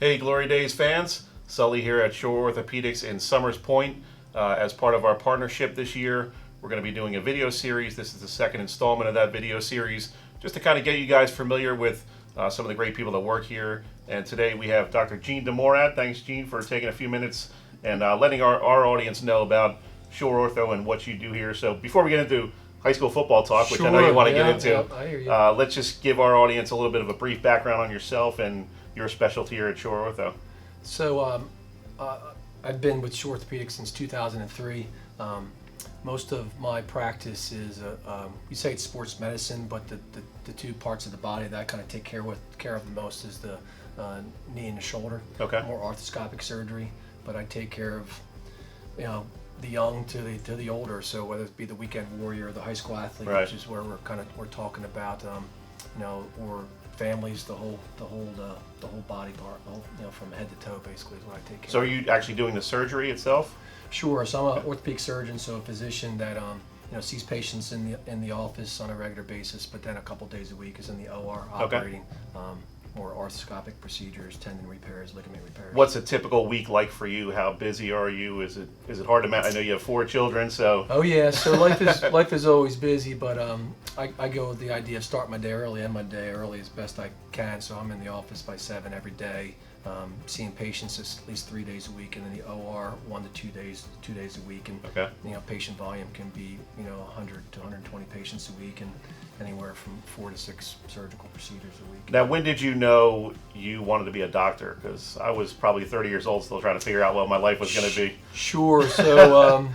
Hey, Glory Days fans. Sully here at Shore Orthopedics in Summers Point. As part of our partnership this year, we're going to be doing a video series. This is the second installment of that video series, just to kind of get you guys familiar with some of the great people that work here. And today we have Dr. DeMorat. Thanks, Gene, for taking a few minutes and letting our audience know about Shore Ortho and what you do here. So before we get into high school football talk, which I know you want to get into, I hear you. let's just give our audience a little bit of a brief background on yourself and your specialty here at Shore Ortho. So I've been with Shore Orthopedics since 2003. Most of my practice is, you say it's sports medicine, but the two parts of the body that I kind of take care of the most is the knee and the shoulder. Okay. More arthroscopic surgery, but I take care of, the young to the older. So whether it be the weekend warrior or the high school athlete, Right. which is where we're talking about, or families, the whole body part, from head to toe, basically is what I take care of. So are you actually doing the surgery itself? Sure. So I'm an orthopedic surgeon, so a physician that sees patients in the office on a regular basis, but then a couple days a week is in the OR operating. More arthroscopic procedures, tendon repairs, ligament repairs. What's a typical week like for you? How busy are you? Is it hard to manage? I know you have 4 children, so. Oh yeah, so life is always busy, but I go with the idea of starting my day early, end my day early as best I can. So I'm in the office by 7 every day, seeing patients at least 3 days a week, and in the OR 1 to 2 days a week. And Okay. patient volume can be 100 to 120 patients a week, and anywhere from 4 to 6 surgical procedures a week. Now, when did you know you wanted to be a doctor? Because I was probably 30 years old, still trying to figure out what my life was going to be. Sure. So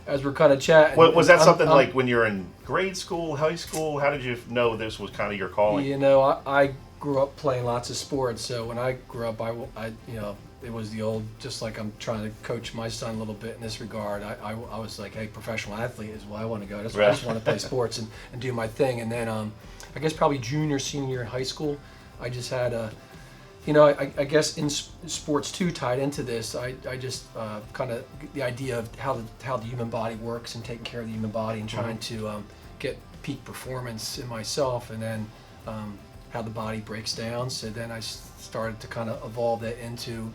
as we're kind of chatting, Was that something like when you're in grade school, high school? How did you know this was kind of your calling? I grew up playing lots of sports. So when I grew up, I it was the old, just like I'm trying to coach my son a little bit in this regard. I was like, hey, professional athlete is where I want to go. That's why I just want to play sports and do my thing. And then I guess probably junior, senior year in high school, I just had I guess in sports too, tied into this, I just kind of the idea of how the human body works and taking care of the human body and trying to get peak performance in myself, and then how the body breaks down. So then I started to kind of evolve that into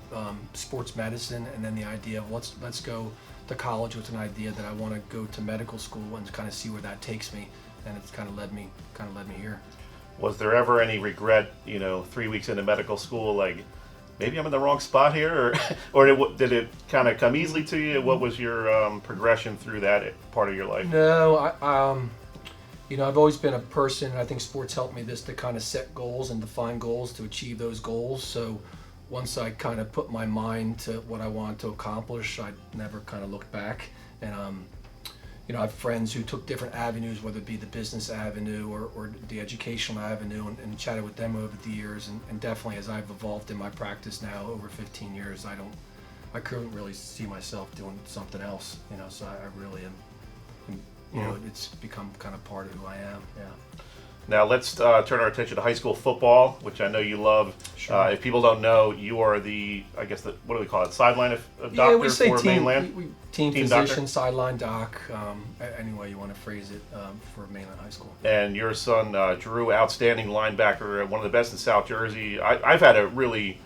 sports medicine, and then the idea of let's go to college with an idea that I want to go to medical school and kind of see where that takes me, and it's kind of led me here. Was there ever any regret, 3 weeks into medical school, like maybe I'm in the wrong spot here, or did it kind of come easily to you? What was your progression through that part of your life? No, I've always been a person, and I think sports helped me to kind of set goals and define goals to achieve those goals. So once I kind of put my mind to what I wanted to accomplish, I never kind of looked back. And I have friends who took different avenues, whether it be the business avenue or the educational avenue, and chatted with them over the years. And definitely, as I've evolved in my practice now over 15 years, I couldn't really see myself doing something else. So I really am. It's become kind of part of who I am. Yeah. Now let's turn our attention to high school football, which I know you love. Sure. If people don't know, you are what do we call it? Sideline of doctor Yeah, we say for team. Mainland. Team doctor? physician, sideline doc, any way you want to phrase it, for Mainland High School. And your son, Drew, outstanding linebacker, one of the best in South Jersey. I've had a really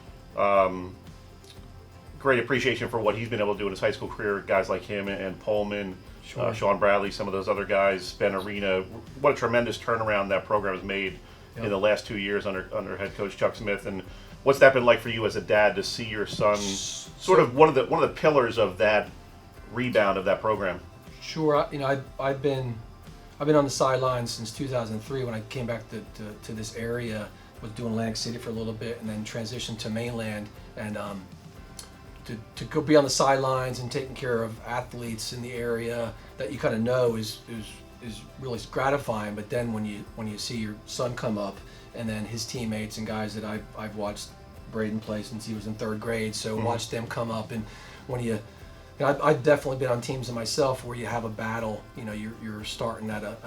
great appreciation for what he's been able to do in his high school career. Guys like him and Pullman. Sure. Sean Bradley, some of those other guys, Ben Arena. What a tremendous turnaround that program has made in the last 2 years under head coach Chuck Smith. And what's that been like for you as a dad to see your son sort of one of the pillars of that rebound of that program? Sure. I've been on the sidelines since 2003 when I came back to this area. Was doing Atlantic City for a little bit, and then transitioned to Mainland, and to go be on the sidelines and taking care of athletes in the area that you kind of know is really gratifying. But then when you see your son come up, and then his teammates and guys that I've watched Braden play since he was in 3rd grade, so watch them come up, and when I've definitely been on teams myself where you have a battle. You're starting at a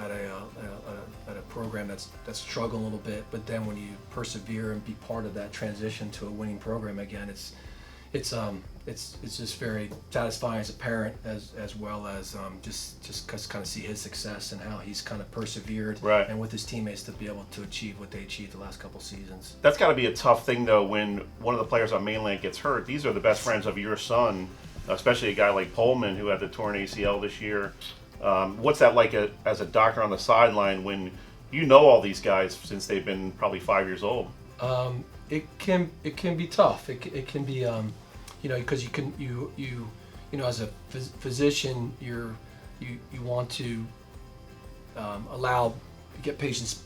program that's struggling a little bit, but then when you persevere and be part of that transition to a winning program again, it's just very satisfying as a parent as well as just kind of see his success and how he's kind of persevered, Right. and with his teammates to be able to achieve what they achieved the last couple seasons. That's got to be a tough thing, though, when one of the players on Mainland gets hurt. These are the best friends of your son, especially a guy like Coleman who had the torn ACL this year. What's that like as a doctor on the sideline when you know all these guys since they've been probably 5 years old? It can be tough. It can be because you as a physician you want to allow get patients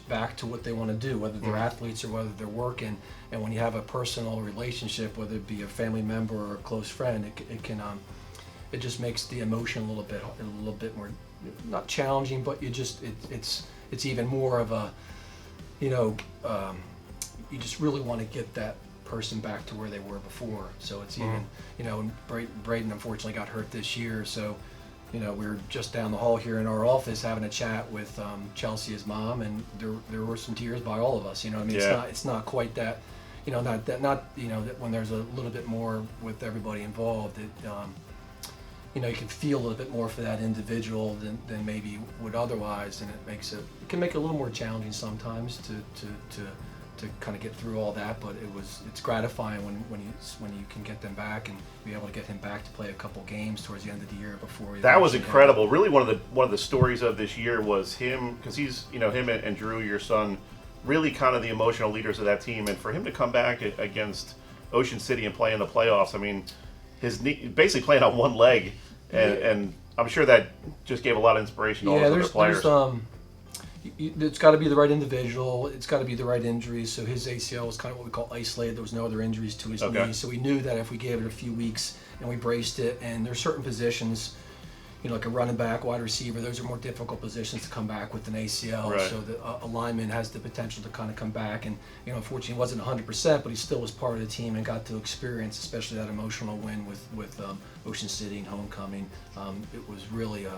back to what they want to do, whether they're athletes or whether they're working. And when you have a personal relationship, whether it be a family member or a close friend, it just makes the emotion a little bit more, not challenging, but it's even more of a you just really want to get that person back to where they were before. So it's even and Braden unfortunately got hurt this year, so we were just down the hall here in our office having a chat with Chelsea, his mom, and there were some tears by all of us. You know what I mean? Yeah. It's not quite that, that when there's a little bit more with everybody involved, you can feel a little bit more for that individual than maybe would otherwise, and it can make it a little more challenging sometimes to kind of get through all that. But it's gratifying when you can get them back and be able to get him back to play a couple games towards the end of the year before. That was incredible. Really, one of the stories of this year was him, because he's him and Drew, your son, really kind of the emotional leaders of that team, and for him to come back against Ocean City and play in the playoffs. I mean, his knee, basically playing on one leg, and I'm sure that just gave a lot of inspiration to all those other players. It's got to be the right individual. It's got to be the right injury. So his ACL was kind of what we call isolated. There was no other injuries to his knee. So we knew that if we gave it a few weeks and we braced it, and there's certain positions, like a running back, wide receiver, those are more difficult positions to come back with an ACL. Right. So a lineman has the potential to kind of come back. And, unfortunately, he wasn't 100%, but he still was part of the team and got to experience, especially that emotional win with Ocean City and homecoming. It was really,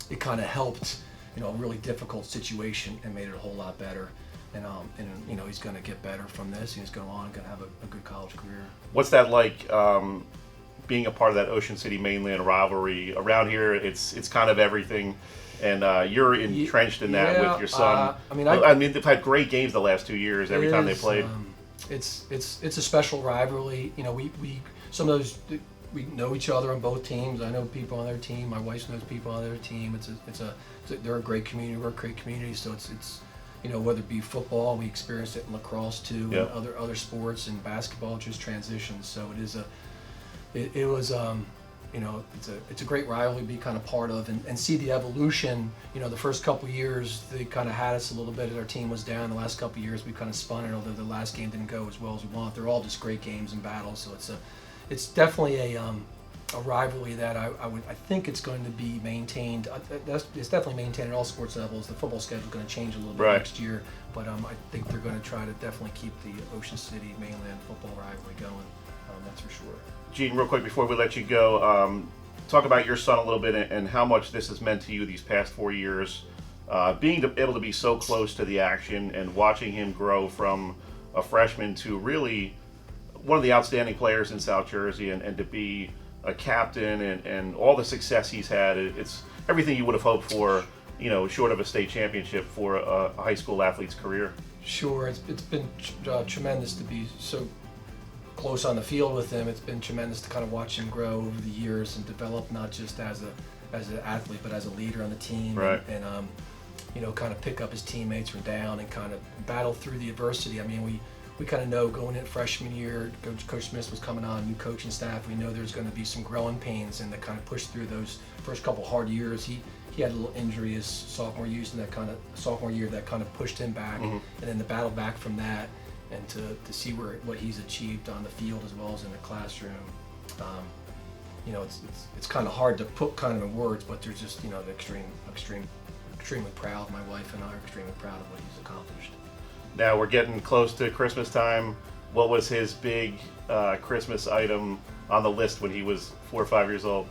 it kind of helped, a really difficult situation and made it a whole lot better. And he's going to get better from this. He's going to have a good college career. What's that like? Being a part of that Ocean City Mainland rivalry around here, it's kind of everything, and you're entrenched in that with your son. I mean, they've had great games the last 2 years. Every time they played, it's a special rivalry. Some of those we know each other on both teams. I know people on their team. My wife knows people on their team. They're a great community. We're a great community. So it's whether it be football, we experienced it in lacrosse too, Yep. and other sports, and basketball just transitions. So it was it's a great rivalry to be kind of part of and see the evolution. The first couple of years they kind of had us a little bit. Our team was down. The last couple of years we kind of spun it, although the last game didn't go as well as we want. They're all just great games and battles. So it's definitely a rivalry that I think it's going to be maintained. It's definitely maintained at all sports levels. The football schedule is going to change a little bit next year, but I think they're going to try to definitely keep the Ocean City Mainland football rivalry going. That's for sure. Gene, real quick before we let you go, talk about your son a little bit and how much this has meant to you these past 4 years. Being able to be so close to the action and watching him grow from a freshman to really one of the outstanding players in South Jersey, and to be a captain and all the success he's had. It's everything you would have hoped for, short of a state championship for a high school athlete's career. Sure, it's been tremendous to be so close on the field with him. It's been tremendous to kind of watch him grow over the years and develop not just as an athlete but as a leader on the team. Right. And kind of pick up his teammates from down and kind of battle through the adversity. I mean, we kind of know going into freshman year, Coach Smith was coming on, new coaching staff. We know there's going to be some growing pains, and to kind of push through those first couple hard years. He had a little injury his sophomore year that kind of pushed him back, and then the battle back from that. And to see what he's achieved on the field as well as in the classroom, it's kind of hard to put kind of in words, but there's just the extremely proud. My wife and I are extremely proud of what he's accomplished. Now we're getting close to Christmas time. What was his big Christmas item on the list when he was 4 or 5 years old?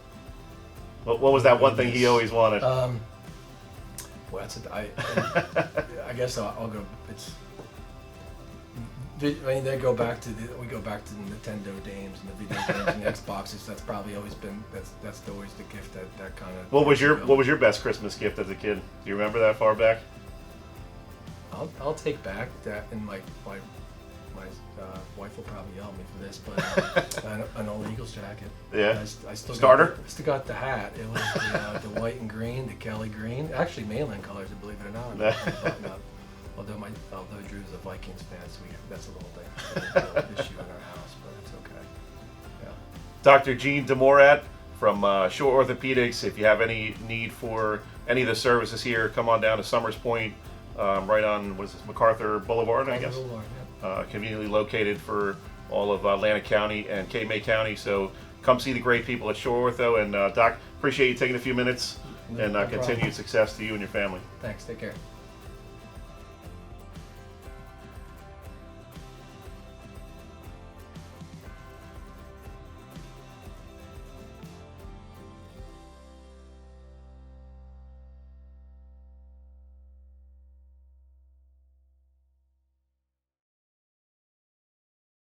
What was that one thing he always wanted? Well, I guess I'll go. It's they go back to we go back to the Nintendo games and the video games and the Xboxes. That's probably always been that's always the gift that kind of. What was your best Christmas gift as a kid? Do you remember that far back? I'll take back that, and my wife will probably yell at me for this, but an old Eagles jacket. Yeah. I still Starter? I still got the hat. It was the white and green, the Kelly green. Actually, mainland colors, believe it or not. Although Drew's a Vikings fan, so that's a little thing issue in our house, but it's okay. Yeah. Dr. Gene DeMorat from Shore Orthopedics. If you have any need for any of the services here, come on down to Summers Point, right on MacArthur Boulevard, I guess. Boulevard, yeah. Conveniently located for all of Atlantic County and Cape May County. So come see the great people at Shore Ortho. And Doc, appreciate you taking a few minutes, No and problem. continued success to you and your family. Thanks. Take care.